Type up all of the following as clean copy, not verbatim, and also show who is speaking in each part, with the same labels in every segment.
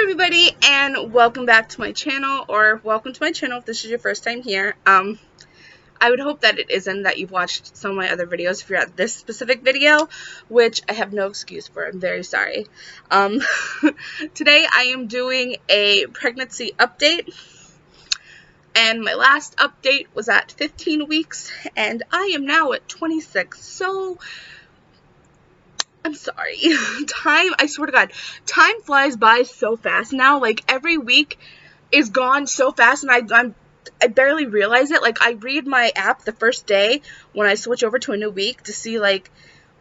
Speaker 1: everybody, and welcome back to my channel, or welcome to my channel if this is your first time here. I would hope that it isn't, that you've watched some of my other videos if you're at this specific video, which I have no excuse for. I'm very sorry. Today I am doing a pregnancy update, and my last update was at 15 weeks, and I am now at 26, so I'm sorry. I swear to God, time flies by so fast now. Like, every week is gone so fast, and I barely realize it. Like, I read my app the first day when I switch over to a new week to see, like,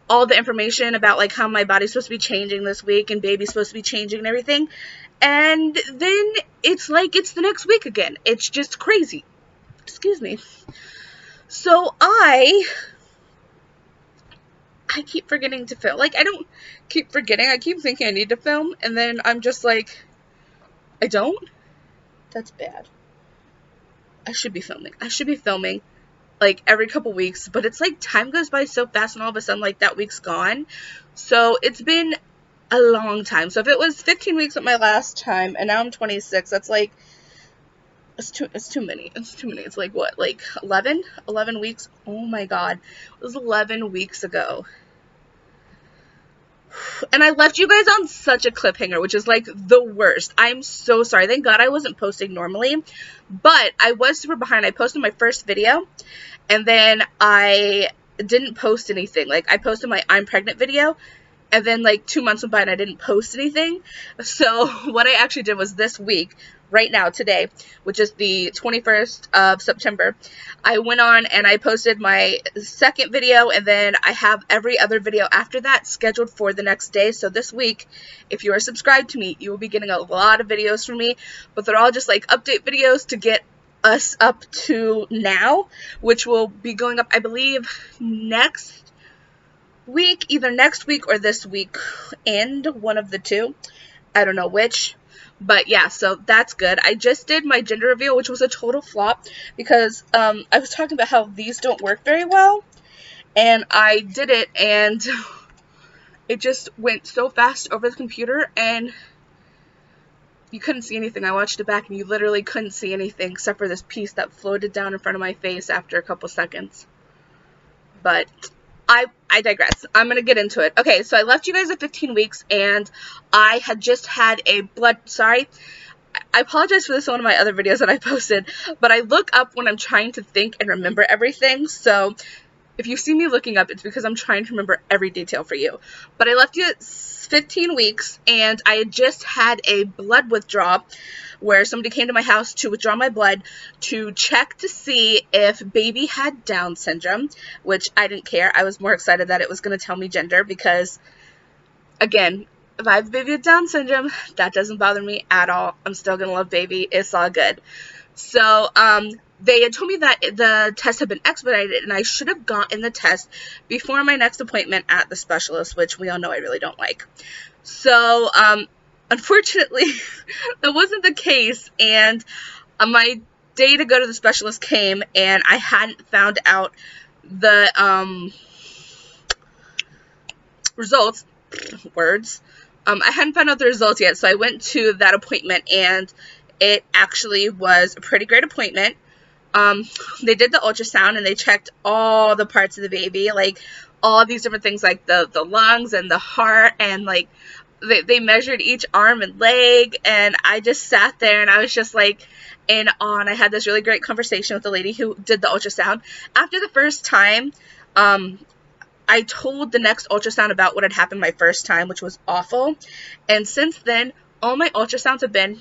Speaker 1: all the information about, like, how my body's supposed to be changing this week and baby's supposed to be changing and everything. And then it's like it's the next week again. It's just crazy. Excuse me. So I keep forgetting to film. Like, I don't keep forgetting. I keep thinking I need to film, and then I'm just like, I don't? That's bad. I should be filming. I should be filming, like, every couple weeks, but it's like time goes by so fast, and all of a sudden, like, that week's gone. So it's been a long time. So if it was 15 weeks at my last time, and now I'm 26, that's like, it's too many. It's too many. It's like, what, like 11 weeks? Oh my God. It was 11 weeks ago. And I left you guys on such a cliffhanger, which is like the worst. I'm so sorry. Thank God I wasn't posting normally, but I was super behind. I posted my first video, and then I didn't post anything. Like, I posted my I'm pregnant video, and then like 2 months went by and I didn't post anything. So what I actually did was this week, right now, today, which is the 21st of September, I went on and I posted my second video, and then I have every other video after that scheduled for the next day. So this week, if you are subscribed to me, you will be getting a lot of videos from me, but they're all just like update videos to get us up to now, which will be going up, I believe, next week, either next week or this week, and one of the two. I don't know which. But yeah, so that's good. I just did my gender reveal, which was a total flop, because I was talking about how these don't work very well, and I did it, and it just went so fast over the computer, and you couldn't see anything. I watched it back, and you literally couldn't see anything except for this piece that floated down in front of my face after a couple seconds. But I digress. I'm going to get into it. Okay, so I left you guys at 15 weeks, and I had just had a sorry, I apologize for this in one of my other videos that I posted, but I look up when I'm trying to think and remember everything, so if you see me looking up, it's because I'm trying to remember every detail for you. But I left you at 15 weeks, and I had just had a blood withdrawal, where somebody came to my house to withdraw my blood to check to see if baby had Down syndrome, which I didn't care. I was more excited that it was going to tell me gender, because, again, if I have a baby with Down syndrome, that doesn't bother me at all. I'm still going to love baby. It's all good. So, they had told me that the test had been expedited, and I should have gotten the test before my next appointment at the specialist, which we all know I really don't like. So, unfortunately, that wasn't the case, and my day to go to the specialist came, and I hadn't found out the results. I hadn't found out the results yet, so I went to that appointment, and it actually was a pretty great appointment. They did the ultrasound, and they checked all the parts of the baby, like all these different things, like the lungs and the heart, and like they measured each arm and leg, and I just sat there, and I was just like in awe, and I had this really great conversation with the lady who did the ultrasound. After the first time, I told the next ultrasound about what had happened my first time, which was awful, and since then, all my ultrasounds have been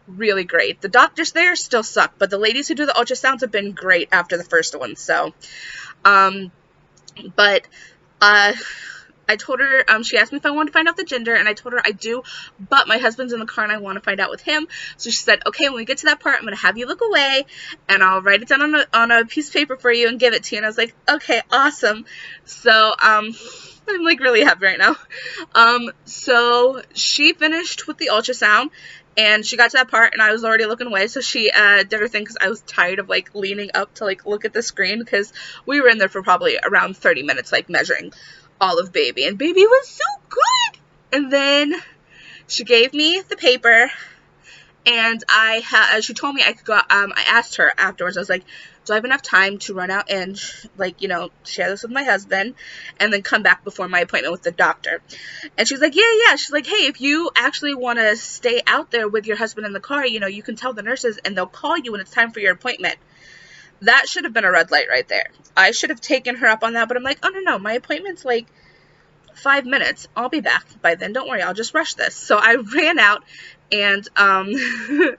Speaker 1: really great. The doctors there still suck, but the ladies who do the ultrasounds have been great after the first one. So, but I told her, she asked me if I wanted to find out the gender, and I told her I do, but my husband's in the car and I want to find out with him. So she said, okay, when we get to that part, I'm going to have you look away, and I'll write it down on a piece of paper for you and give it to you. And I was like, okay, awesome. So, I'm like really happy right now. So she finished with the ultrasound, and she got to that part, and I was already looking away, so she did her thing, because I was tired of, like, leaning up to, like, look at the screen, because we were in there for probably around 30 minutes, like, measuring all of baby, and baby was so good. And then She gave me the paper, and she told me I could go, I asked her afterwards, I was like, do I have enough time to run out and, like, you know, share this with my husband and then come back before my appointment with the doctor? And she's like, yeah. She's like, hey, if you actually want to stay out there with your husband in the car, you know, you can tell the nurses and they'll call you when it's time for your appointment. That should have been a red light right there. I should have taken her up on that, but I'm like, oh, no, my appointment's like 5 minutes. I'll be back by then. Don't worry, I'll just rush this. So I ran out, and in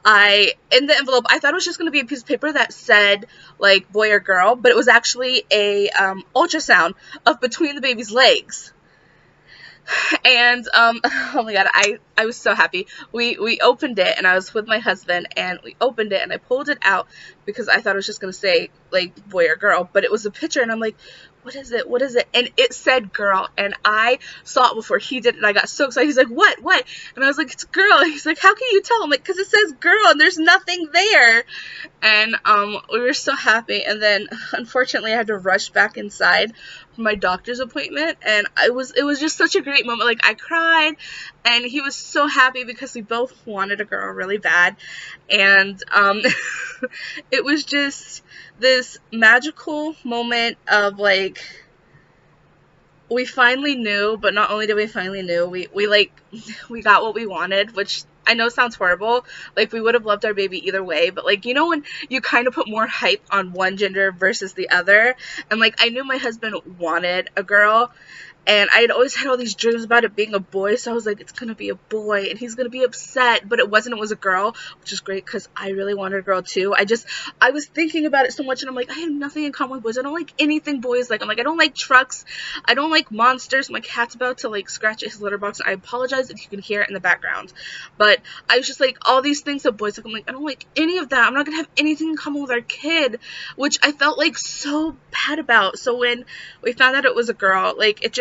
Speaker 1: the envelope, I thought it was just going to be a piece of paper that said, like, boy or girl, but it was actually a ultrasound of between the baby's legs. And, oh my god, I was so happy. We opened it, and I was with my husband, and we opened it, and I pulled it out because I thought it was just going to say, like, boy or girl, but it was a picture, and I'm like, what is it? And it said girl, and I saw it before he did, and I got so excited. He's like, what? And I was like, it's girl. And he's like, how can you tell? I'm like, because it says girl, and there's nothing there. And we were so happy, and then, unfortunately, I had to rush back inside for my doctor's appointment, and it was just such a great moment. Like, I cried, and he was so happy because we both wanted a girl really bad, and it was just this magical moment of, like, we finally knew, but not only did we finally knew, we got what we wanted, which I know sounds horrible. Like, we would have loved our baby either way, but, like, you know when you kind of put more hype on one gender versus the other? And, like, I knew my husband wanted a girl, and I had always had all these dreams about it being a boy, so I was like, it's gonna be a boy, and he's gonna be upset, but it wasn't, it was a girl, which is great, because I really wanted a girl, too. I was thinking about it so much, and I'm like, I have nothing in common with boys. I don't like anything boys like. I'm like, I don't like trucks, I don't like monsters. My cat's about to, like, scratch at his litter box, and I apologize if you can hear it in the background, but I was just like, all these things that boys like, I'm like, I don't like any of that. I'm not gonna have anything in common with our kid, which I felt, like, so bad about. So when we found out it was a girl, like, it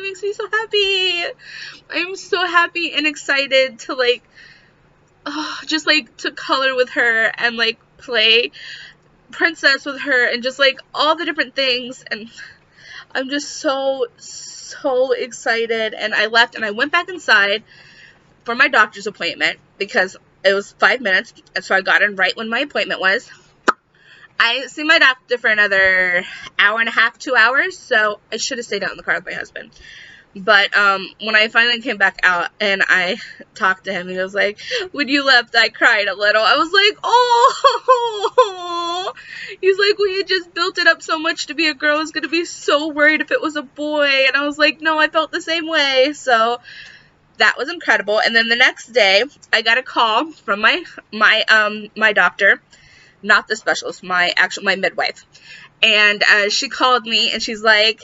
Speaker 1: makes me so happy. I'm so happy and excited to, like, just, like, to color with her and, like, play princess with her and just, like, all the different things, and I'm just so excited. And I left and I went back inside for my doctor's appointment because it was 5 minutes, and so I got in right when my appointment was. I didn't see my doctor for another hour and a half, 2 hours, so I should have stayed out in the car with my husband. But when I finally came back out and I talked to him, he was like, when you left, I cried a little. I was like, oh. He's like, we had just built it up so much to be a girl. I was going to be so worried if it was a boy. And I was like, no, I felt the same way. So that was incredible. And then the next day, I got a call from my doctor. Not the specialist, my midwife. And she called me, and she's like,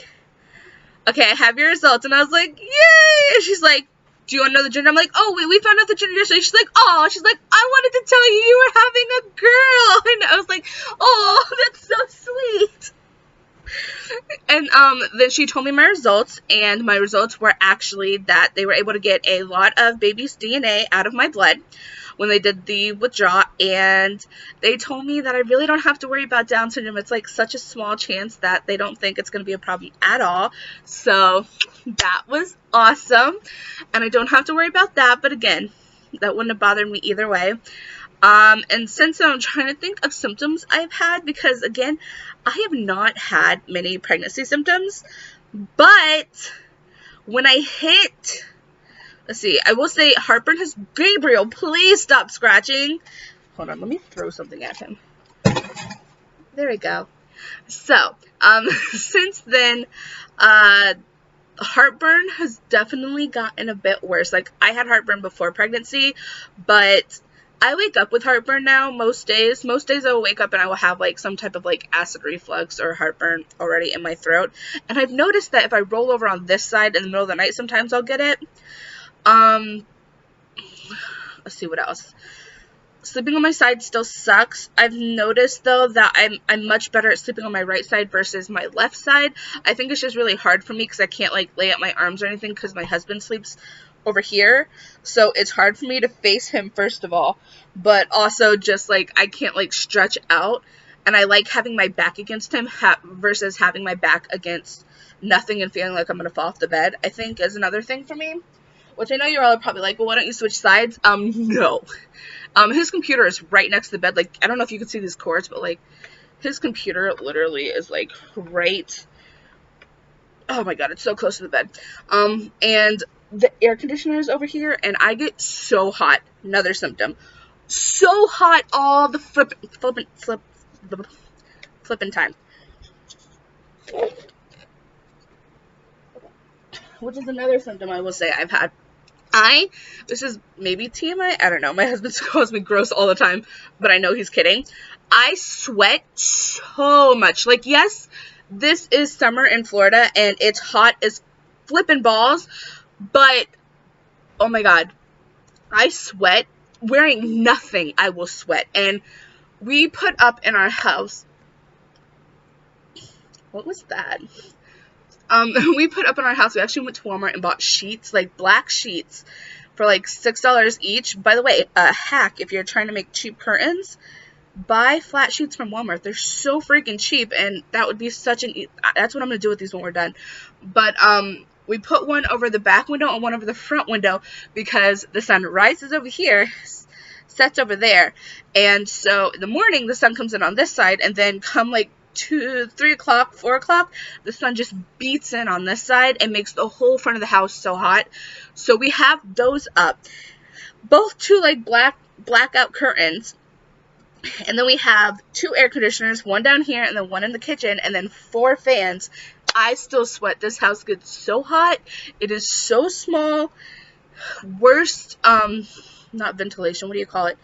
Speaker 1: okay, I have your results. And I was like, yay! And she's like, do you want to know the gender? I'm like, oh, wait, we found out the gender yesterday. She's like, oh, I wanted to tell you were having a girl. And I was like, oh, that's so sweet. And then she told me my results, and my results were actually that they were able to get a lot of baby's DNA out of my blood when they did the withdrawal, and they told me that I really don't have to worry about Down syndrome. It's like such a small chance that they don't think it's going to be a problem at all. So that was awesome, and I don't have to worry about that, but again, that wouldn't have bothered me either way. And since then, I'm trying to think of symptoms I've had, because again, I have not had many pregnancy symptoms, but when I hit, let's see, I will say heartburn has, Gabriel, please stop scratching. Hold on, let me throw something at him. There we go. So, since then, heartburn has definitely gotten a bit worse. Like, I had heartburn before pregnancy, but I wake up with heartburn now most days. Most days I will wake up and I will have, like, some type of, like, acid reflux or heartburn already in my throat. And I've noticed that if I roll over on this side in the middle of the night, sometimes I'll get it. Let's see what else. Sleeping on my side still sucks. I've noticed, though, that I'm much better at sleeping on my right side versus my left side. I think it's just really hard for me because I can't, like, lay out my arms or anything because my husband sleeps over here, so it's hard for me to face him, first of all, but also just, like, I can't, like, stretch out, and I like having my back against him versus having my back against nothing and feeling like I'm going to fall off the bed, I think is another thing for me. Which I know you're all probably like, well, why don't you switch sides? No. His computer is right next to the bed. Like, I don't know if you can see these cords, but, like, his computer literally is, like, right. Oh my god, it's so close to the bed. And the air conditioner is over here, and I get so hot. Another symptom. So hot all the flipping time. Which is another symptom I will say I've had. This is maybe TMI, I don't know. My husband calls me gross all the time, but I know he's kidding. I sweat so much. Like, yes, this is summer in Florida, and it's hot as flippin' balls, but, oh my god, I sweat. Wearing nothing, I will sweat. And we put up in our house, what was that? We put up in our house, we actually went to Walmart and bought sheets, like black sheets, for like $6 each. By the way, a hack, if you're trying to make cheap curtains, buy flat sheets from Walmart. They're so freaking cheap, and that would be such an, that's what I'm going to do with these when we're done. But, we put one over the back window and one over the front window because the sun rises over here, sets over there, and so in the morning the sun comes in on this side, and then come like 2, 3 o'clock, 4 o'clock, the sun just beats in on this side and makes the whole front of the house so hot. So we have those up, both two like blackout curtains, and then we have 2 air conditioners, one down here and then one in the kitchen, and then 4 fans. I still sweat. This house gets so hot. It is so small. Worst, not ventilation, what do you call it?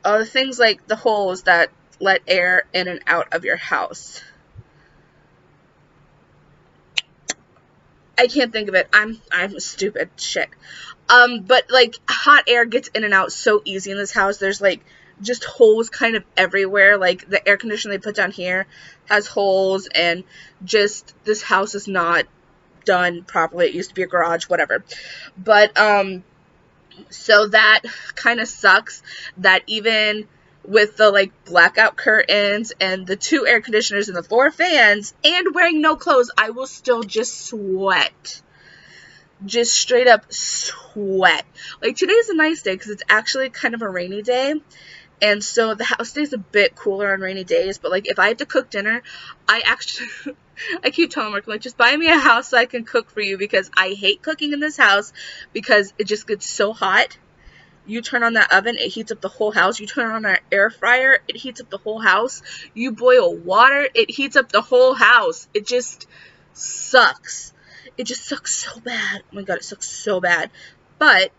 Speaker 1: The things like the holes that let air in and out of your house. I can't think of it. I'm stupid. Shit. But like hot air gets in and out so easy in this house. There's like just holes kind of everywhere. Like the air conditioner they put down here has holes, and just this house is not done properly. It used to be a garage, whatever. But so that kind of sucks that even with the like blackout curtains and the 2 air conditioners and the 4 fans and wearing no clothes, I will still just sweat. Just straight up sweat. Like today's a nice day because it's actually kind of a rainy day. And so the house stays a bit cooler on rainy days, but like if I have to cook dinner, I keep telling Mark, like, just buy me a house so I can cook for you, because I hate cooking in this house because it just gets so hot. You turn on that oven, it heats up the whole house. You turn on our air fryer, it heats up the whole house. You boil water, it heats up the whole house. It just sucks. It just sucks so bad. Oh my god, it sucks so bad. But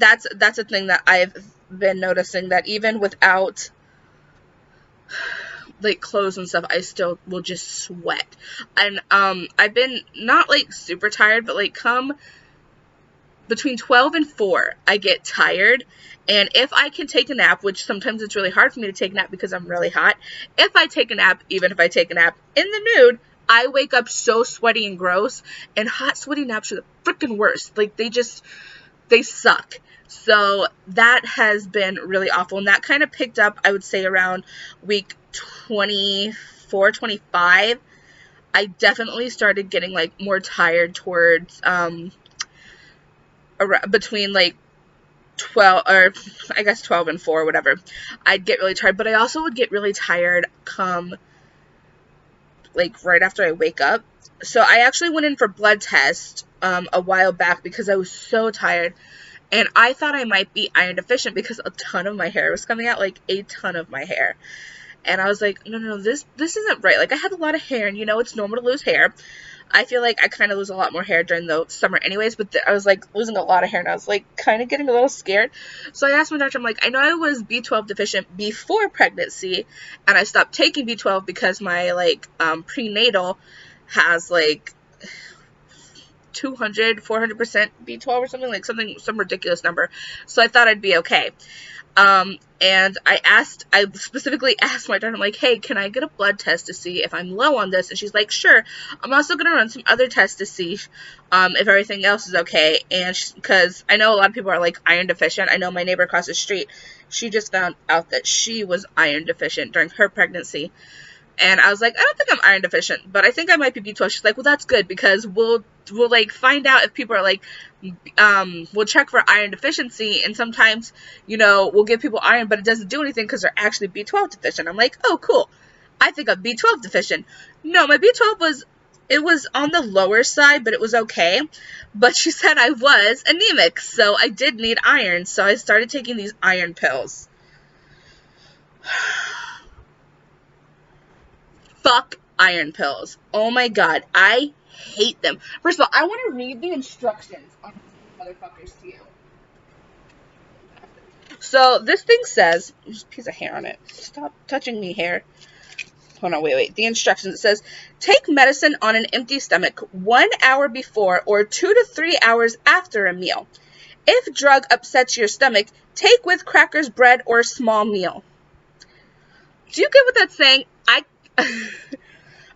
Speaker 1: that's a thing that I've been noticing, that even without like clothes and stuff, I still will just sweat. And I've been not like super tired, but like come between 12 and 4 I get tired, and if I can take a nap, which sometimes it's really hard for me to take a nap because I'm really hot, if I take a nap, even if I take a nap in the nude, I wake up so sweaty and gross, and hot sweaty naps are the freaking worst. Like they suck. So that has been really awful, and that kind of picked up, I would say, around week 24, 25. I definitely started getting like more tired towards between like 12, or I guess 12 and 4, whatever. I'd get really tired, but I also would get really tired come like right after I wake up. So I actually went in for blood test a while back because I was so tired, and I thought I might be iron deficient because a ton of my hair was coming out, like a ton of my hair. And I was like, no, this isn't right. Like, I have a lot of hair, and you know it's normal to lose hair. I feel like I kind of lose a lot more hair during the summer anyways, but I was like losing a lot of hair, and I was like kind of getting a little scared. So I asked my doctor, I'm like, I know I was B12 deficient before pregnancy, and I stopped taking B12 because my like prenatal has like 200, 400% B12 or something, like some ridiculous number. So I thought I'd be okay. And I specifically asked my doctor, I'm like, hey, can I get a blood test to see if I'm low on this? And she's like, sure. I'm also going to run some other tests to see, if everything else is okay. And because I know a lot of people are like iron deficient. I know my neighbor across the street, she just found out that she was iron deficient during her pregnancy. And I was like, I don't think I'm iron deficient, but I think I might be B12. She's like, well, that's good, because we'll like find out if people are like, we'll check for iron deficiency, and sometimes, you know, we'll give people iron, but it doesn't do anything because they're actually B12 deficient. I'm like, oh, cool. I think I'm B12 deficient. No, my B12 was on the lower side, but it was okay. But she said I was anemic, so I did need iron. So I started taking these iron pills. Fuck iron pills. Oh my god, I hate them. First of all, I want to read the instructions on these motherfuckers to you. So this thing says, there's a piece of hair on it. Stop touching me, hair. Hold on, wait. The instructions, it says, take medicine on an empty stomach 1 hour before or 2 to 3 hours after a meal. If drug upsets your stomach, take with crackers, bread, or small meal. Do you get what that's saying?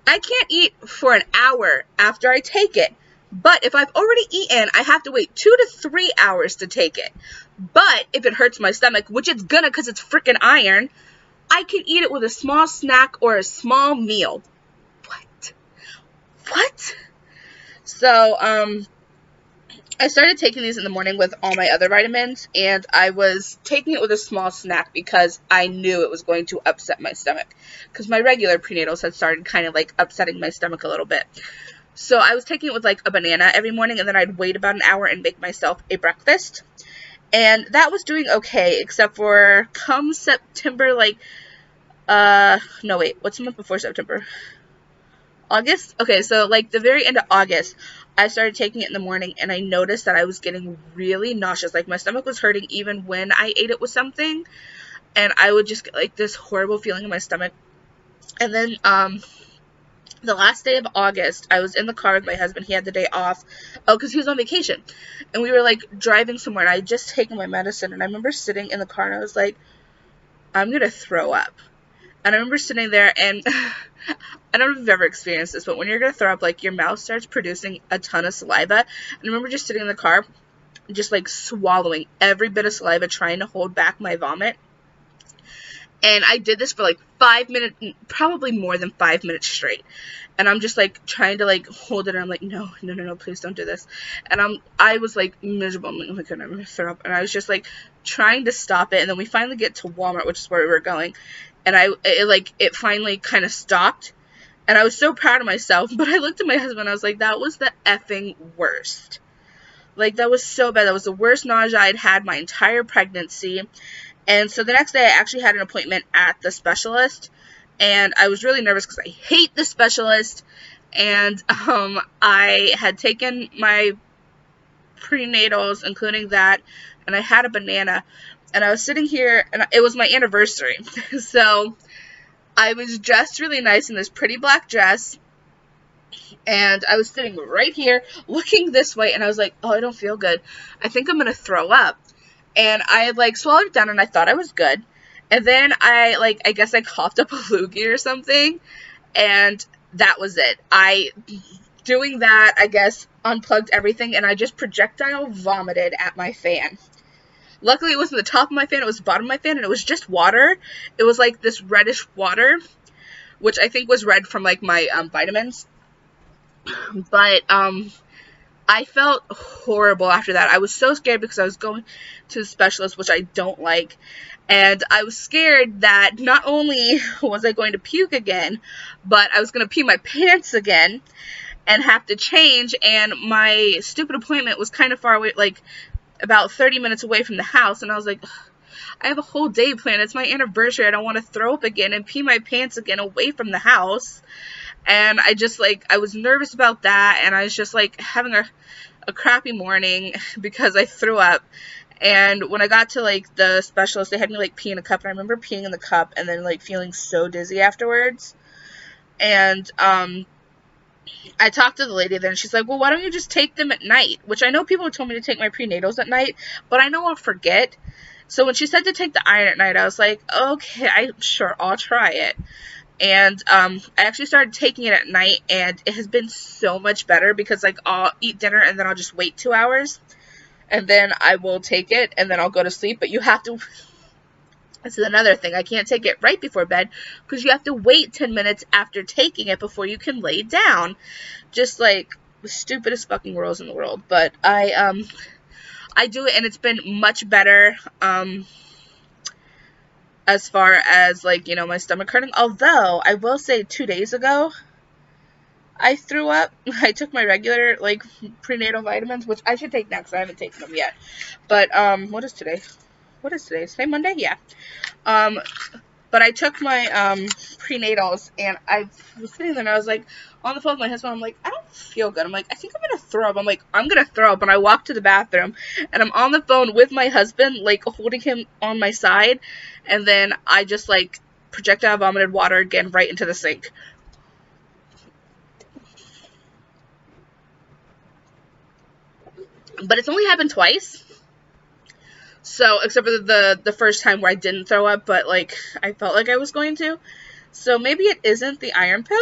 Speaker 1: I can't eat for an hour after I take it. But if I've already eaten, I have to wait 2 to 3 hours to take it. But if it hurts my stomach, which it's gonna because it's freaking iron, I can eat it with a small snack or a small meal. What? So, I started taking these in the morning with all my other vitamins, and I was taking it with a small snack because I knew it was going to upset my stomach, because my regular prenatals had started kind of like upsetting my stomach a little bit. So I was taking it with like a banana every morning, and then I'd wait about an hour and make myself a breakfast. And that was doing okay, except for come September, like, no wait, what's the month before September? August? Okay, so like the very end of August, I started taking it in the morning, and I noticed that I was getting really nauseous. Like my stomach was hurting even when I ate it with something, and I would just get like this horrible feeling in my stomach. And then the last day of August, I was in the car with my husband. He had the day off. Oh, because he was on vacation. And we were like driving somewhere, and I had just taken my medicine, and I remember sitting in the car, and I was like, I'm going to throw up. And I remember sitting there, and I don't know if you've ever experienced this, but when you're going to throw up, like, your mouth starts producing a ton of saliva. And I remember just sitting in the car, just, like, swallowing every bit of saliva, trying to hold back my vomit. And I did this for, like, 5 minutes, probably more than 5 minutes straight. And I'm just, like, trying to, like, hold it, and I'm like, no, please don't do this. And I was, like, miserable. I'm like, oh my god, I'm going to throw up. And I was just, like, trying to stop it. And then we finally get to Walmart, which is where we were going. And it finally kind of stopped. And I was so proud of myself. But I looked at my husband, and I was like, that was the effing worst. Like, that was so bad. That was the worst nausea I'd had my entire pregnancy. And so the next day, I actually had an appointment at the specialist. And I was really nervous because I hate the specialist. And I had taken my prenatals, including that. And I had a banana. And I was sitting here, and it was my anniversary. So I was dressed really nice in this pretty black dress. And I was sitting right here, looking this way, and I was like, oh, I don't feel good. I think I'm going to throw up. And I had, like, swallowed it down, and I thought I was good. And then I guess I coughed up a loogie or something. And that was it. Doing that, I guess, unplugged everything, and I just projectile vomited at my fan. Luckily, it wasn't the top of my fan, it was the bottom of my fan, and it was just water. It was, like, this reddish water, which I think was red from, like, my vitamins. But, I felt horrible after that. I was so scared because I was going to the specialist, which I don't like. And I was scared that not only was I going to puke again, but I was going to pee my pants again and have to change. And my stupid appointment was kind of far away, like about 30 minutes away from the house. And I was like, I have a whole day planned. It's my anniversary. I don't want to throw up again and pee my pants again away from the house. And I just, like, I was nervous about that, and I was just, like, having a crappy morning because I threw up. And when I got to, like, the specialist, they had me, like, pee in a cup, and I remember peeing in the cup and then, like, feeling so dizzy afterwards. And, I talked to the lady there, and she's like, well, why don't you just take them at night? Which I know people have told me to take my prenatals at night, but I know I'll forget. So when she said to take the iron at night, I was like, okay, I'll try it. And I actually started taking it at night, and it has been so much better because, like, I'll eat dinner and then I'll just wait 2 hours, and then I will take it, and then I'll go to sleep. But you have to This is another thing. I can't take it right before bed because you have to wait 10 minutes after taking it before you can lay down. Just like the stupidest fucking rules in the world. But I do it, and it's been much better as far as, like, you know, my stomach hurting. Although I will say 2 days ago I threw up. I took my regular, like, prenatal vitamins, which I should take next. I haven't taken them yet. But what is today? What is today? Is today Monday? Yeah. But I took my prenatals, and I was sitting there, and I was like, on the phone with my husband, I'm like, I don't feel good. I'm like, I think I'm gonna throw up. I'm like, I'm gonna throw up. And I walked to the bathroom, and I'm on the phone with my husband, like, holding him on my side, and then I just, like, projectile vomited water again right into the sink. But it's only happened twice. So, except for the first time where I didn't throw up, but, like, I felt like I was going to. So, maybe it isn't the iron pill?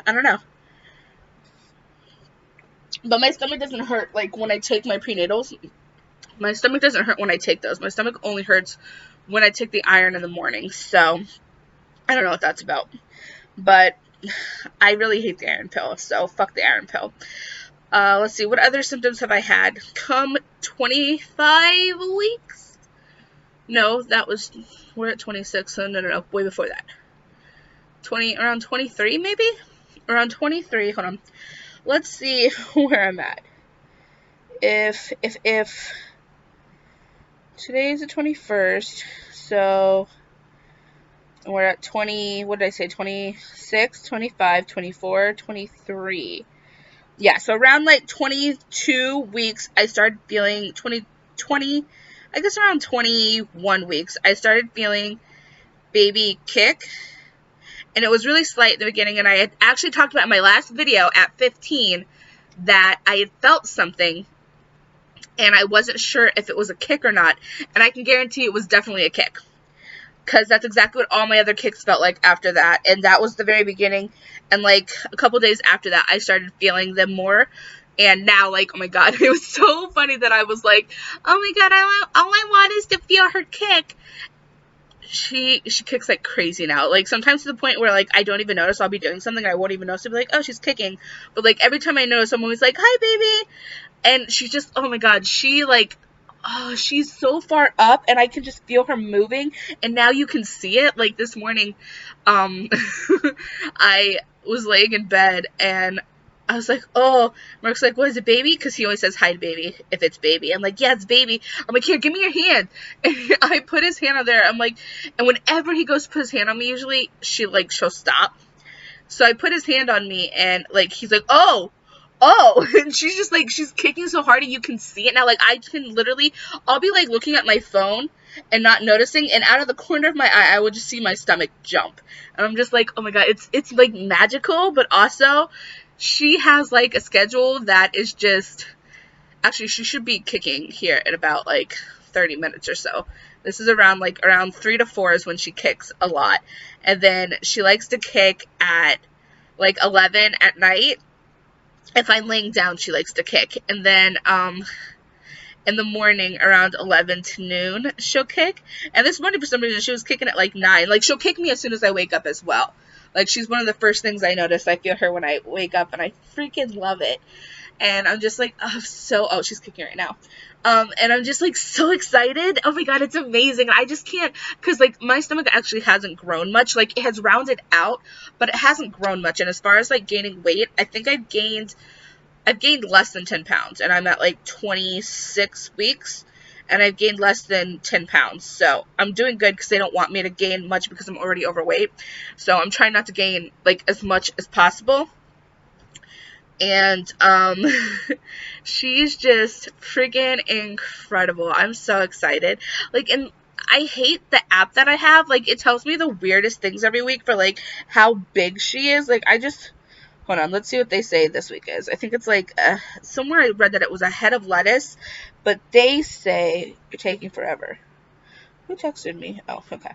Speaker 1: I don't know. But my stomach doesn't hurt, like, when I take my prenatals. My stomach doesn't hurt when I take those. My stomach only hurts when I take the iron in the morning. So, I don't know what that's about. But I really hate the iron pill, so fuck the iron pill. Let's see, what other symptoms have I had? Come 25 weeks? No, that was, we're at 26, so no, way before that. Around 23 maybe? Around 23, hold on. Let's see where I'm at. If today's the 21st, so we're at 20, what did I say, 26, 25, 24, 23. Yeah, so around like 22 weeks, I started feeling, 20, I guess around 21 weeks, I started feeling baby kick. And it was really slight at the beginning, and I had actually talked about in my last video at 15 that I had felt something, and I wasn't sure if it was a kick or not, and I can guarantee it was definitely a kick, because that's exactly what all my other kicks felt like after that, and that was the very beginning, and like a couple days after that, I started feeling them more, and now, like, oh my god, it was so funny that I was like, oh my god, all I want is to feel her kick. She kicks like crazy now. Like, sometimes to the point where, like, I don't even notice. I'll be doing something, I won't even notice. I'll be like, oh, she's kicking. But, like, every time I notice, I'm always like, hi, baby. And she's just, oh my god, she, like, oh, she's so far up, and I can just feel her moving. And now you can see it. Like, this morning, I was laying in bed, and I was like, oh, Mark's like, what is it, baby? Because he always says hi to baby if it's baby. I'm like, yeah, it's baby. I'm like, here, give me your hand. And I put his hand on there. I'm like, and whenever he goes to put his hand on me, usually, she'll stop. So I put his hand on me, and, like, he's like, oh, and she's just, like, she's kicking so hard, and you can see it now. Like, I can literally, I'll be, like, looking at my phone and not noticing, and out of the corner of my eye, I will just see my stomach jump. And I'm just like, oh my god, it's like, magical, but also, she has, like, a schedule that is just, actually, she should be kicking here in about, like, 30 minutes or so. This is around 3 to 4 is when she kicks a lot. And then she likes to kick at, like, 11 at night. If I'm laying down, she likes to kick. And then, in the morning, around 11 to noon, she'll kick. And this morning, for some reason, she was kicking at, like, 9. Like, she'll kick me as soon as I wake up as well. Like, she's one of the first things I notice. I feel her when I wake up, and I freaking love it. And I'm just like, oh, she's kicking right now. And I'm just, like, so excited. Oh my god, it's amazing. I just can't, because, like, my stomach actually hasn't grown much. Like, it has rounded out, but it hasn't grown much. And as far as, like, gaining weight, I think I've gained less than 10 pounds. And I'm at, like, 26 weeks. And I've gained less than 10 pounds. So, I'm doing good because they don't want me to gain much because I'm already overweight. So, I'm trying not to gain, like, as much as possible. And, she's just freaking incredible. I'm so excited. Like, and I hate the app that I have. Like, it tells me the weirdest things every week for, like, how big she is. Like, hold on, let's see what they say this week is. I think it's, like, somewhere I read that it was a head of lettuce, but they say, you're taking forever. Who texted me? Oh, okay.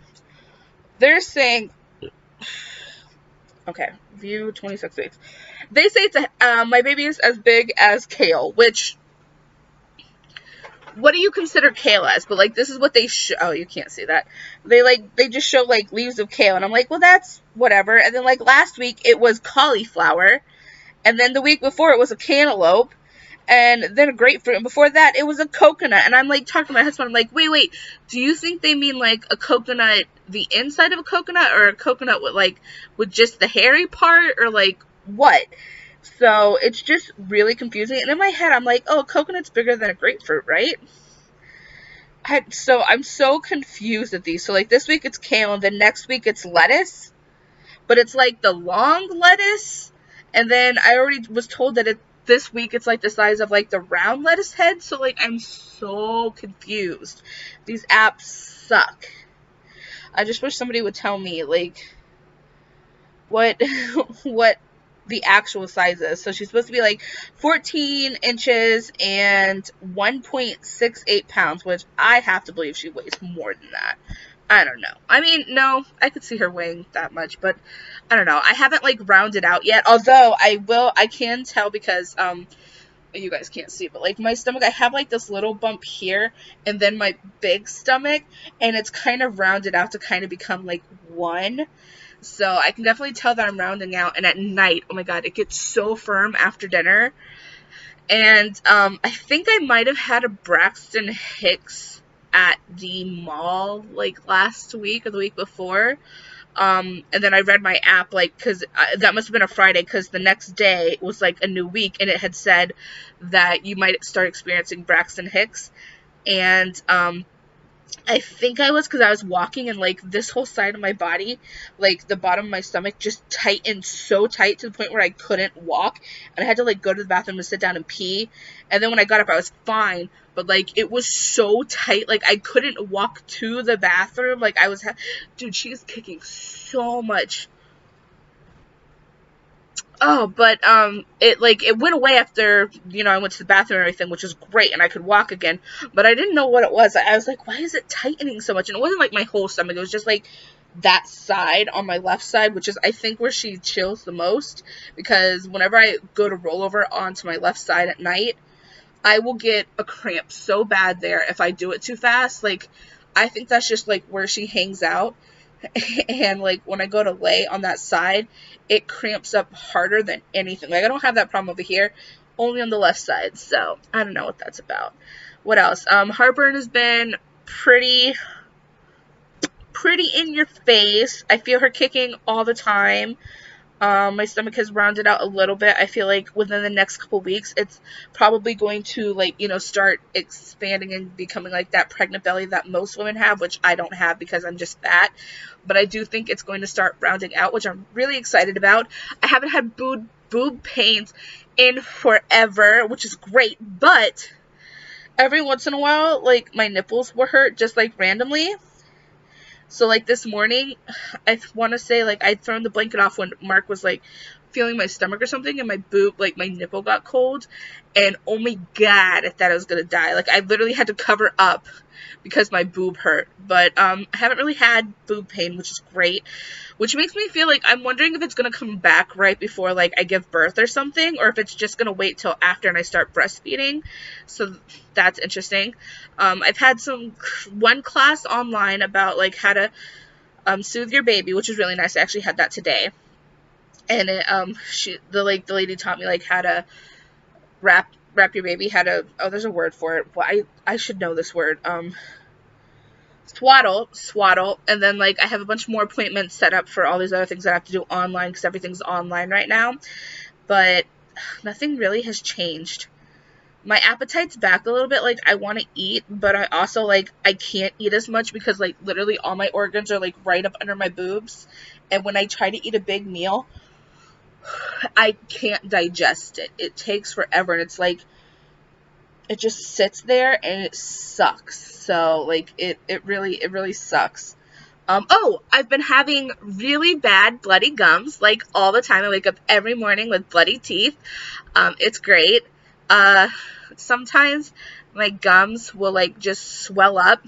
Speaker 1: They're saying, okay, view 26 weeks. They say my baby is as big as kale, which what do you consider kale as? But like, this is what they show. Oh, you can't see that. They just show like leaves of kale, and I'm like, well, that's whatever. And then like last week it was cauliflower, and then the week before it was a cantaloupe, and then a grapefruit, and before that it was a coconut. And I'm like talking to my husband, I'm like, wait, do you think they mean like a coconut, the inside of a coconut, or a coconut with just the hairy part, or like what? So it's just really confusing. And in my head, I'm like, oh, a coconut's bigger than a grapefruit, right? So I'm so confused at these. So like this week it's kale, and then next week it's lettuce, but it's like the long lettuce. And then I already was told that this week it's like the size of like the round lettuce head. So like I'm so confused. These apps suck. I just wish somebody would tell me like what what the actual size is. So she's supposed to be like 14 inches and 1.68 pounds, which I have to believe she weighs more than that. I don't know. I mean, no, I could see her weighing that much, but I don't know. I haven't like rounded out yet, although I can tell because, you guys can't see, but like my stomach, I have like this little bump here, and then my big stomach, and it's kind of rounded out to kind of become like one. So I can definitely tell that I'm rounding out. And at night, oh my god, it gets so firm after dinner. And I think I might have had a Braxton Hicks at the mall like last week or the week before. And then I read my app, like, because that must have been a Friday, because the next day was like a new week, and it had said that you might start experiencing Braxton Hicks. And I think I was, because I was walking, and like this whole side of my body, like the bottom of my stomach just tightened so tight to the point where I couldn't walk, and I had to like go to the bathroom to sit down and pee. And then when I got up, I was fine, but like it was so tight, like I couldn't walk to the bathroom. Like I was dude, she's kicking so much. Oh, but it went away after, I went to the bathroom and everything, which is great, and I could walk again. But I didn't know what it was. I was like, why is it tightening so much? And it wasn't like my whole stomach. It was just like that side on my left side, which is I think where she chills the most, because whenever I go to roll over onto my left side at night, I will get a cramp so bad there if I do it too fast. Like, I think that's just like where she hangs out. And like when I go to lay on that side, it cramps up harder than anything. Like I don't have that problem over here, only on the left side. So I don't know what that's about. What else? Heartburn has been pretty in your face. I feel her kicking all the time. My stomach has rounded out a little bit. I feel like within the next couple weeks, it's probably going to start expanding and becoming like that pregnant belly that most women have, which I don't have because I'm just fat. But I do think it's going to start rounding out, which I'm really excited about. I haven't had boob pains in forever, which is great. But every once in a while, like my nipples will hurt just like randomly. So, like, this morning, I want to say, like, I'd thrown the blanket off when Mark was, like, feeling my stomach or something, and my boob, like, my nipple got cold, and oh my god, I thought I was gonna die. Like, I literally had to cover up because my boob hurt. But, I haven't really had boob pain, which is great, which makes me feel like I'm wondering if it's gonna come back right before, like, I give birth or something, or if it's just gonna wait till after and I start breastfeeding. So that's interesting. I've had one class online about like how to soothe your baby, which is really nice. I actually had that today, and the lady taught me like how to wrap your baby. There's a word for it. Well, I should know this word. Swaddle, and then like I have a bunch more appointments set up for all these other things that I have to do online because everything's online right now. But nothing really has changed. My appetite's back a little bit. Like, I want to eat, but I also, like, I can't eat as much because, like, literally all my organs are, like, right up under my boobs. And when I try to eat a big meal, I can't digest it. It takes forever, and it's, like, it just sits there, and it sucks. So, like, it really sucks. I've been having really bad bloody gums, like, all the time. I wake up every morning with bloody teeth. It's great. Sometimes my gums will like just swell up,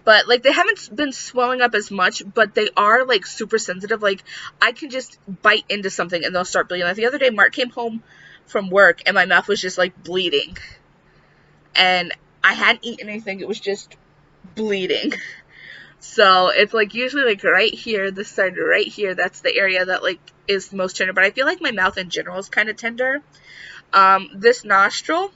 Speaker 1: but like they haven't been swelling up as much, but they are like super sensitive. Like I can just bite into something and they'll start bleeding. Like the other day, Mark came home from work and my mouth was just like bleeding, and I hadn't eaten anything. It was just bleeding. So it's like usually like right here, this side right here, that's the area that like is the most tender. But I feel like my mouth in general is kind of tender. This nostril,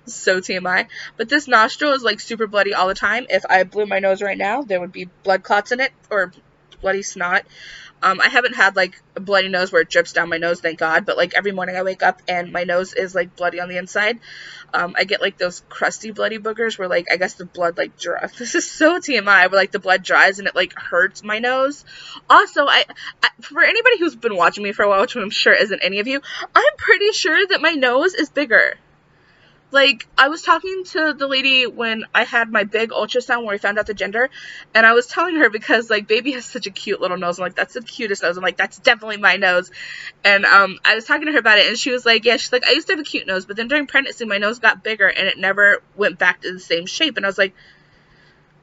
Speaker 1: so TMI, but this nostril is like super bloody all the time. If I blew my nose right now, there would be blood clots in it, or bloody snot. I haven't had like a bloody nose where it drips down my nose, thank God, but like every morning I wake up and my nose is like bloody on the inside. I get like those crusty bloody boogers where like I guess the blood like dries. This is so TMI, where like the blood dries and it like hurts my nose. Also, I for anybody who's been watching me for a while, which I'm sure isn't any of you, I'm pretty sure that my nose is bigger. Like, I was talking to the lady when I had my big ultrasound where we found out the gender, and I was telling her because, like, baby has such a cute little nose. I'm like, that's the cutest nose. I'm like, that's definitely my nose. And I was talking to her about it, and she was like, yeah, she's like, I used to have a cute nose, but then during pregnancy, my nose got bigger, and it never went back to the same shape. And I was like,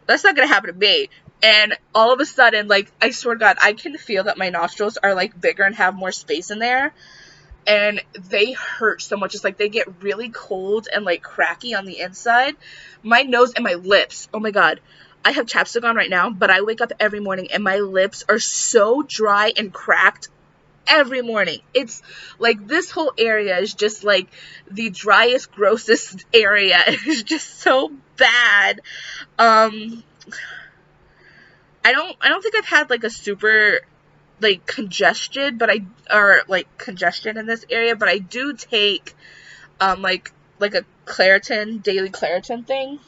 Speaker 1: that's not going to happen to me. And all of a sudden, like, I swear to God, I can feel that my nostrils are, like, bigger and have more space in there. And they hurt so much. It's like they get really cold and like cracky on the inside. My nose and my lips, oh my God, I have chapstick on right now, but I wake up every morning and my lips are so dry and cracked every morning. It's like this whole area is just like the driest, grossest area. It's just so bad. I don't think I've had like a super like congestion in this area, but I do take like a Claritin, daily Claritin thing,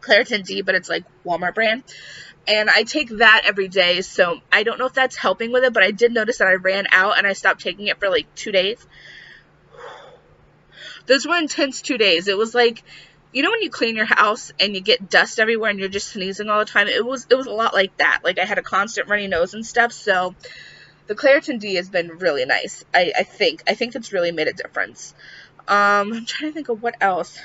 Speaker 1: Claritin D, but it's like Walmart brand, and I take that every day. So I don't know if that's helping with it, but I did notice that I ran out and I stopped taking it for like 2 days. Those were intense 2 days. It was like, you know when you clean your house and you get dust everywhere and you're just sneezing all the time? It was a lot like that. Like, I had a constant runny nose and stuff, so the Claritin D has been really nice. I think it's really made a difference. I'm trying to think of what else.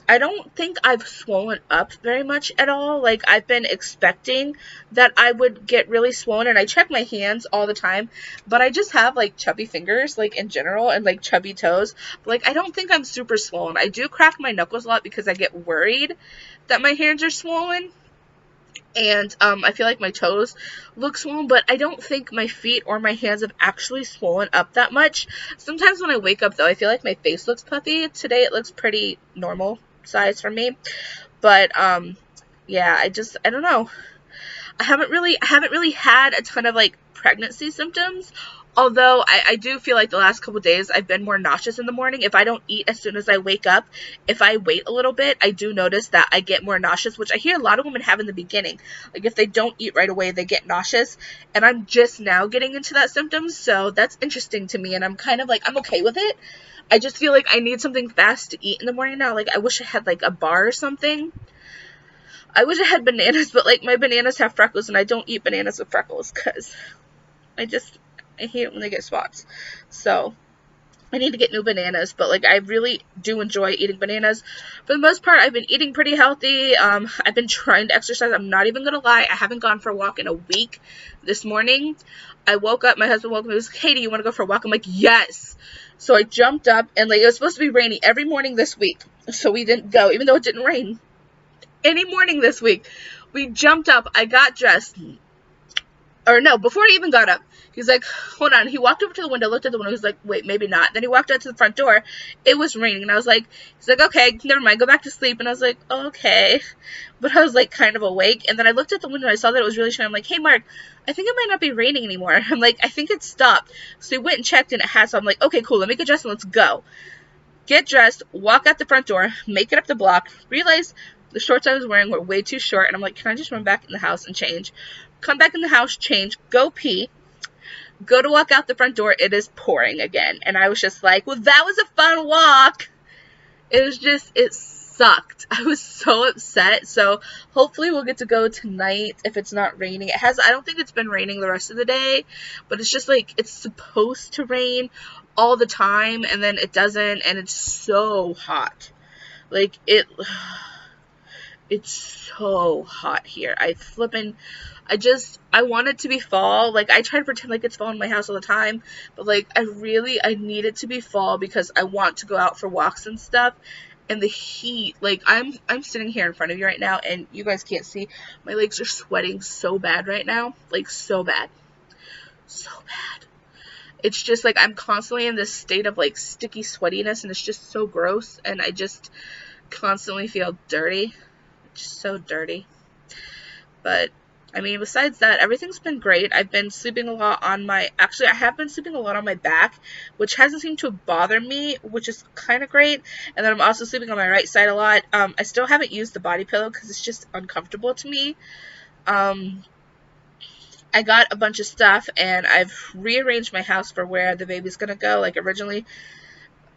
Speaker 1: I don't think I've swollen up very much at all. Like, I've been expecting that I would get really swollen, and I check my hands all the time, but I just have, like, chubby fingers, like, in general, and, like, chubby toes. But, like, I don't think I'm super swollen. I do crack my knuckles a lot because I get worried that my hands are swollen, and I feel like my toes look swollen, but I don't think my feet or my hands have actually swollen up that much. Sometimes when I wake up, though, I feel like my face looks puffy. Today it looks pretty normal size for me, but yeah, I don't know. I haven't really had a ton of like pregnancy symptoms, although I do feel like the last couple of days I've been more nauseous in the morning. If I don't eat as soon as I wake up, if I wait a little bit, I do notice that I get more nauseous, which I hear a lot of women have in the beginning. Like, if they don't eat right away, they get nauseous, and I'm just now getting into that symptom, so that's interesting to me, and I'm kind of like, I'm okay with it. I just feel like I need something fast to eat in the morning now. Like, I wish I had, like, a bar or something. I wish I had bananas, but, like, my bananas have freckles, and I don't eat bananas with freckles, because I hate it when they get spots. So, I need to get new bananas, but, like, I really do enjoy eating bananas. For the most part, I've been eating pretty healthy. I've been trying to exercise. I'm not even gonna lie. I haven't gone for a walk in a week. This morning, I woke up, my husband woke me, he was like, Katie, you want to go for a walk? I'm like, yes! So I jumped up, and like, it was supposed to be rainy every morning this week, so we didn't go, even though it didn't rain any morning this week. We jumped up, I got dressed, or no, before I even got up, he's like, hold on, he walked over to the window, looked at the window, he was like, wait, maybe not. Then he walked out to the front door, it was raining, and I was like, he's like, okay, never mind, go back to sleep, and I was like, okay, but I was like, kind of awake, and then I looked at the window, and I saw that it was really shiny. I'm like, hey, Mark, I think it might not be raining anymore. I'm like, I think it stopped. So we went and checked, and it had, so I'm like, okay, cool, let me get dressed, and let's go. Get dressed, walk out the front door, make it up the block, realize the shorts I was wearing were way too short, and I'm like, can I just run back in the house and change? Come back in the house, change, go pee, go to walk out the front door, it is pouring again. And I was just like, well, that was a fun walk. It sucked. I was so upset. So hopefully we'll get to go tonight if it's not raining. I don't think it's been raining the rest of the day, but it's just like, it's supposed to rain all the time, and then it doesn't, and it's so hot. Like, It's so hot here. I want it to be fall. Like, I try to pretend like it's fall in my house all the time, but like, I need it to be fall because I want to go out for walks and stuff. And the heat, like, I'm sitting here in front of you right now, and you guys can't see. My legs are sweating so bad right now. Like, so bad. So bad. It's just like I'm constantly in this state of like sticky sweatiness, and it's just so gross, and I just constantly feel dirty. Just so dirty. But I mean, besides that, everything's been great. I've been sleeping a lot on my, actually I have been sleeping a lot on my back, which hasn't seemed to bother me, which is kind of great. And then I'm also sleeping on my right side a lot. I still haven't used the body pillow because it's just uncomfortable to me. I got a bunch of stuff, and I've rearranged my house for where the baby's gonna go. Like, originally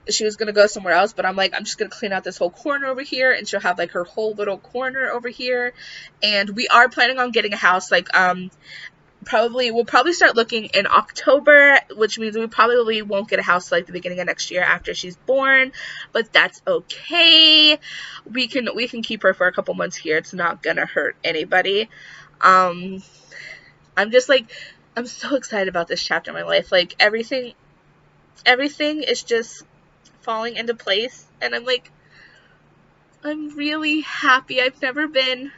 Speaker 1: she was gonna go somewhere else, but I'm like, I'm just gonna clean out this whole corner over here, and she'll have like her whole little corner over here. And we are planning on getting a house, like, we'll probably start looking in October, which means we probably won't get a house like the beginning of next year after she's born, but that's okay. We can keep her for a couple months here. It's not gonna hurt anybody. I'm just like, I'm so excited about this chapter in my life. Like, everything is just falling into place, and I'm like, I'm really happy. I've never been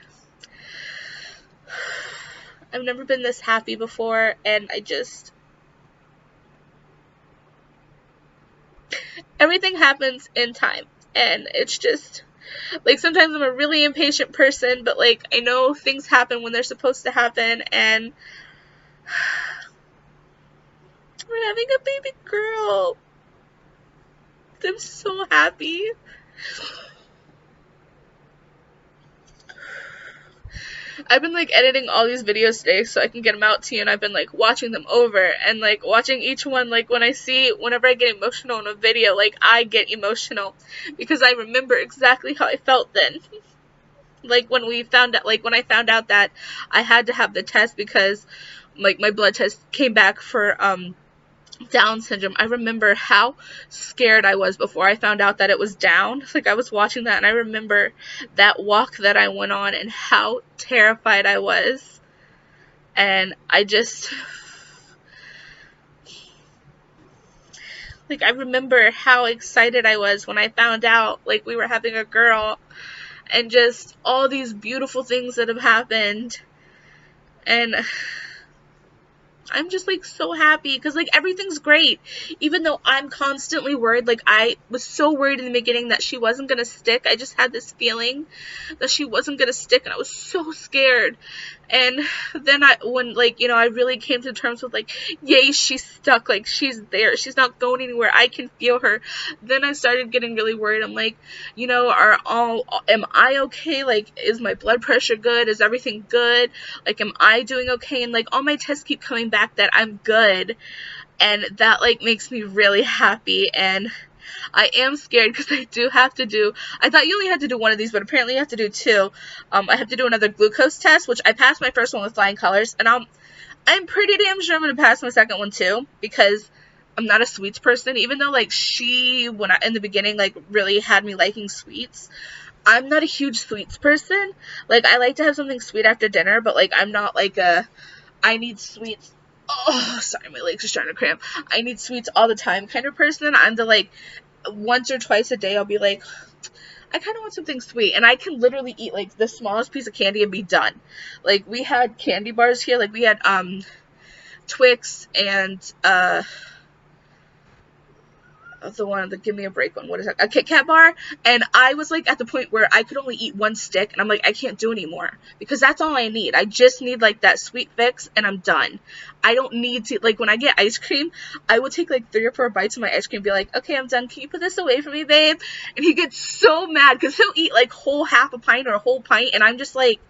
Speaker 1: this happy before, and everything happens in time, and it's just, like, sometimes I'm a really impatient person, but like, I know things happen when they're supposed to happen, and we're having a baby girl. I'm so happy. I've been like editing all these videos today so I can get them out to you, and I've been like watching them over and like watching each one. Like, whenever I get emotional in a video, like, I get emotional because I remember exactly how I felt then. Like, when I found out that I had to have the test because like my blood test came back for Down syndrome. I remember how scared I was before I found out that it was Down. Like, I was watching that, and I remember that walk that I went on and how terrified I was. And I just, like, I remember how excited I was when I found out, like, we were having a girl, and just all these beautiful things that have happened. And I'm just like so happy because like everything's great, even though I'm constantly worried. Like, I was so worried in the beginning that she wasn't gonna stick. I just had this feeling that she wasn't gonna stick, and I was so scared. And then I really came to terms with like, yay, she's stuck, like, she's there, she's not going anywhere, I can feel her. Then I started getting really worried. I'm like, am I okay? Like, is my blood pressure good? Is everything good? Like, am I doing okay? And like, all my tests keep coming back that I'm good, and that like makes me really happy. And I am scared because I thought you only had to do one of these, but apparently you have to do two. I have to do another glucose test, which I passed my first one with flying colors, and I'm pretty damn sure I'm going to pass my second one too, because I'm not a sweets person. Even though like in the beginning, like, really had me liking sweets, I'm not a huge sweets person. Like, I like to have something sweet after dinner, but like, I'm not like I need sweets. Oh, sorry, my legs are starting to cramp. I need sweets all the time kind of person. I'm the like, once or twice a day I'll be like, I kind of want something sweet, and I can literally eat like the smallest piece of candy and be done. Like, we had candy bars here. Like, we had Twix and the one, the Give Me a Break one, what is that, a Kit Kat bar, and I was like at the point where I could only eat one stick, and I'm like, I can't do anymore, because that's all I need. I just need like that sweet fix, and I'm done. I don't need to, like, when I get ice cream, I would take like 3 or 4 bites of my ice cream and be like, okay, I'm done, can you put this away from me, babe? And he gets so mad because he'll eat like half a pint or a whole pint, and I'm just like,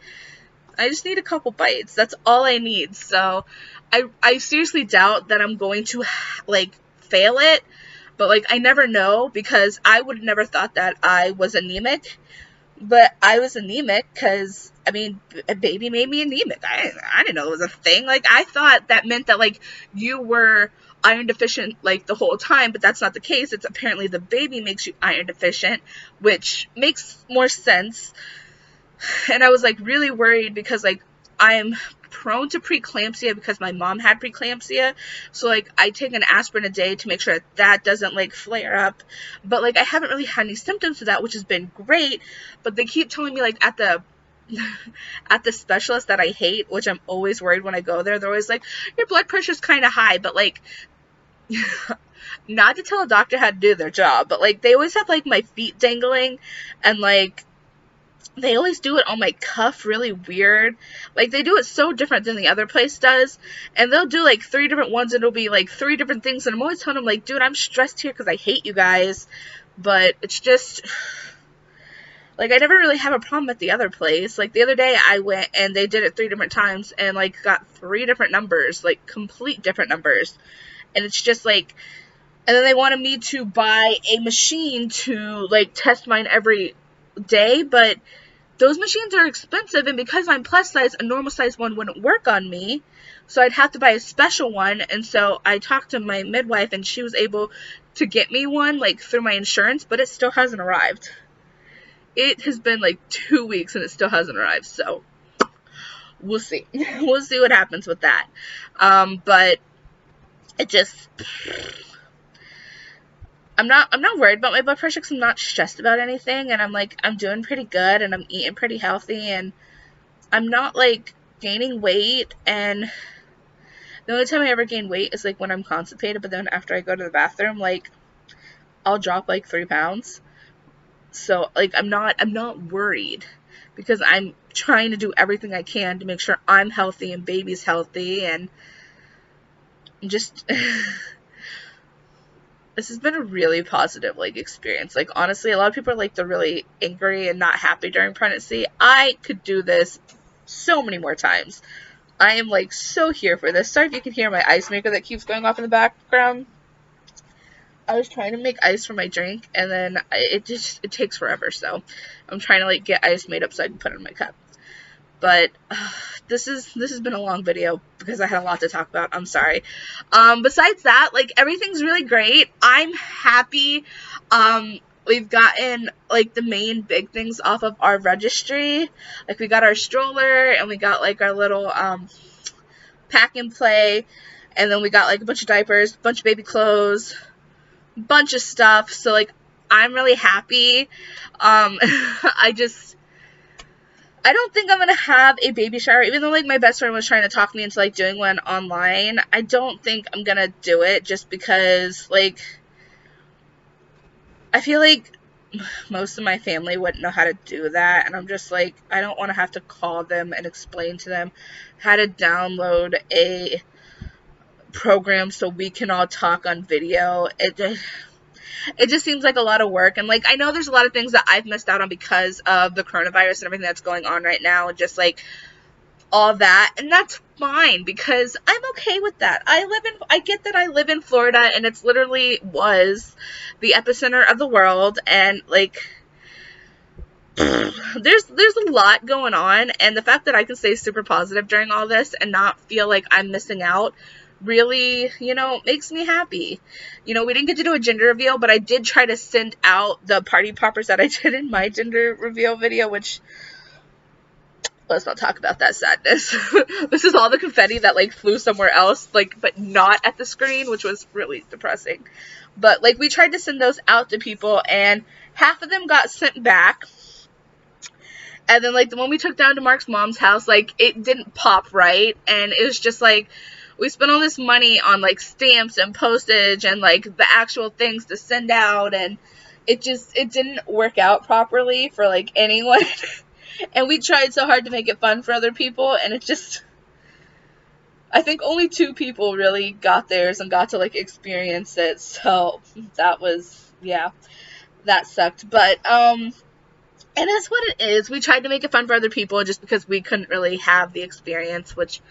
Speaker 1: I just need a couple bites, that's all I need. So I seriously doubt that I'm going to like fail it. But, like, I never know, because I would have never thought that I was anemic. But I was anemic because, I mean, a baby made me anemic. I didn't know it was a thing. Like, I thought that meant that, like, you were iron deficient, like, the whole time. But that's not the case. It's apparently the baby makes you iron deficient, which makes more sense. And I was like really worried because like I'm prone to preeclampsia because my mom had preeclampsia. So like I take an aspirin a day to make sure that doesn't like flare up. But like I haven't really had any symptoms of that, which has been great. But they keep telling me like at the specialist that I hate, which I'm always worried when I go there, they're always like, your blood pressure's kind of high, but like not to tell a doctor how to do their job, but like they always have like my feet dangling, and like they always do it on my cuff really weird. Like they do it so different than the other place does, and they'll do like 3 different ones and it'll be like 3 different things, and I'm always telling them like, dude, I'm stressed here because I hate you guys. But it's just like I never really have a problem at the other place. Like the other day I went and they did it 3 different times and like got 3 different numbers, like complete different numbers. And it's just like, and then they wanted me to buy a machine to like test mine every day, but those machines are expensive, and because I'm plus size, a normal size one wouldn't work on me, so I'd have to buy a special one. And so I talked to my midwife and she was able to get me one like through my insurance, but it still hasn't arrived. It has been like 2 weeks and it still hasn't arrived, so we'll see. We'll see what happens with that. But it just, I'm not worried about my blood pressure because I'm not stressed about anything, and I'm doing pretty good, and I'm eating pretty healthy, and I'm not like gaining weight. And the only time I ever gain weight is like when I'm constipated, but then after I go to the bathroom, like I'll drop like 3 pounds. So like I'm not worried because I'm trying to do everything I can to make sure I'm healthy and baby's healthy, and just this has been a really positive like experience. Like honestly, a lot of people are like they're really angry and not happy during pregnancy. I could do this so many more times. I am like so here for this. Sorry if you can hear my ice maker that keeps going off in the background. I was trying to make ice for my drink, and then it takes forever, so I'm trying to like get ice made up so I can put it in my cup. But this has been a long video because I had a lot to talk about. I'm sorry. Besides that, like everything's really great. I'm happy. We've gotten like the main big things off of our registry. Like we got our stroller, and we got like our little pack and play, and then we got like a bunch of diapers, a bunch of baby clothes, bunch of stuff. So like I'm really happy. I don't think I'm gonna have a baby shower, even though like my best friend was trying to talk me into like doing one online. I don't think I'm gonna do it just because like I feel like most of my family wouldn't know how to do that, and I'm just like, I don't want to have to call them and explain to them how to download a program so we can all talk on video. It just seems like a lot of work, and like I know there's a lot of things that I've missed out on because of the coronavirus and everything that's going on right now, and just like all that, and that's fine because I'm okay with that. I get that I live in Florida, and it's literally was the epicenter of the world, and like there's a lot going on, and the fact that I can stay super positive during all this and not feel like I'm missing out really, makes me happy. We didn't get to do a gender reveal, but I did try to send out the party poppers that I did in my gender reveal video, which, let's not talk about that sadness. This is all the confetti that like flew somewhere else, like, but not at the screen, which was really depressing. But like we tried to send those out to people, and half of them got sent back. And then like the one we took down to Mark's mom's house, like it didn't pop right, and it was just like, we spent all this money on like stamps and postage and like the actual things to send out, and it didn't work out properly for like anyone. And we tried so hard to make it fun for other people, and I think only 2 people really got theirs and got to like experience it. So that was, yeah, that sucked. But it is what it is. We tried to make it fun for other people just because we couldn't really have the experience, which,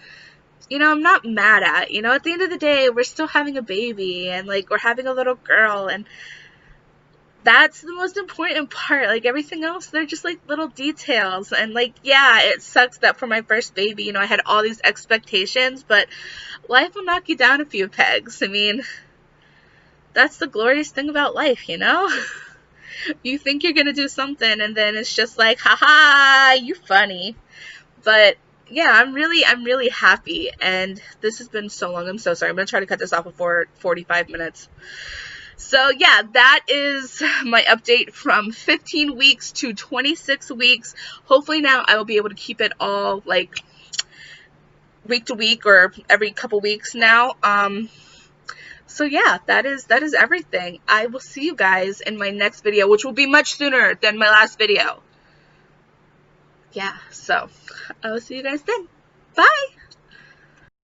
Speaker 1: I'm not mad at. At the end of the day, we're still having a baby, and like we're having a little girl, and that's the most important part. Like everything else, they're just like little details. And like, yeah, it sucks that for my first baby, I had all these expectations, but life will knock you down a few pegs. I mean, that's the glorious thing about life, You think you're gonna do something, and then it's just like, haha, you funny. But yeah, I'm really happy, and this has been so long. I'm so sorry. I'm gonna try to cut this off before 45 minutes. So yeah, that is my update from 15 weeks to 26 weeks. Hopefully now I will be able to keep it all like week to week or every couple weeks now. So yeah, that is everything. I will see you guys in my next video, which will be much sooner than my last video. Yeah, so I will see you guys then. Bye!